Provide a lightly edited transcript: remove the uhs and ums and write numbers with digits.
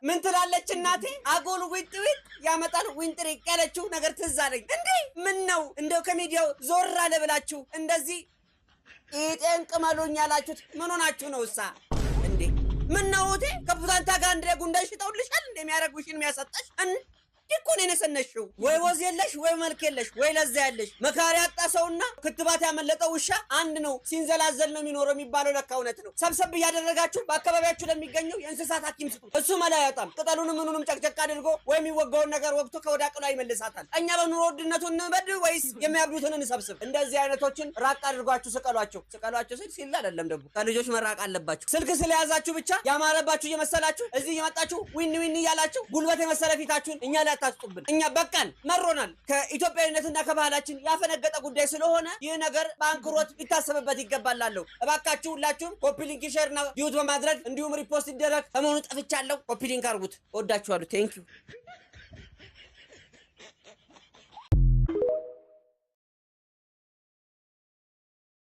ምን ትላለች እናቴ? አጎል ዊጥ ያመጣል ዊንጥር ያለችው ነገር ትዝ አለኝ። እንዴ ምን ነው እንደው ከሚዲያው ዞር አለ ብላችሁ እንደዚህ ኢጤን ቅመሉኝ ያላችሁት ምን ሆናችሁ ነው እሳ? እንዴ ምን ነው እቴ ከቡታንታ ጋር እንደ ጉንዳን ሽጠውልሻል እንደሚያረጉሽን የሚያሰጣሽ እኮ ነው የነሰነሽው። ወይ ወዝ የለሽ ወይ መልክ የለሽ ወይ ለዛ ያለሽ መካሪ ያጣ ሰውና ክትባት ያመለጠው ውሻ አንድ ነው ሲንዘላዘል ነው የሚኖረው የሚባለው ለካ እውነት ነው። ሰብሰብ እያደረጋችሁ በአካባቢያችሁ ለሚገኘው የእንስሳት ሐኪም ስጡ። እሱ መላ ያጣም ቅጠሉንም ምኑንም ጨቅጨቅ አድርጎ ወይ የሚወጋውን ነገር ወቅቶ ከወዳቅሎ ይመልሳታል። እኛ በኑሮ ውድነቱ እንበድ ወይስ የሚያብዱትን እንሰብስብ? እንደዚህ አይነቶችን ራቅ አድርጓችሁ ስቀሏቸው። ስቀሏቸው ሲል አይደለም ደግሞ ከልጆች መራቅ አለባችሁ። ስልክ ስለያዛችሁ ብቻ ያማረባችሁ እየመሰላችሁ እዚህ እየመጣችሁ ዊን እያላችሁ ጉልበት የመሰለ ፊታችሁን እኛ ላይ አታስጡብን። እኛ በቃን መሮናል። ከኢትዮጵያዊነትና ከባህላችን ያፈነገጠ ጉዳይ ስለሆነ ይህ ነገር በአንክሮት ሊታሰብበት ይገባላለሁ። እባካችሁ ሁላችሁም ኮፒ ሊንክ ሼር እና ዲዩት በማድረግ እንዲሁም ሪፖስት ይደረግ። ከመሆኑ ጠፍቻለሁ። ኮፒ ሊንክ አድርጉት። ወዳችኋለሁ። ቴንክ ዩ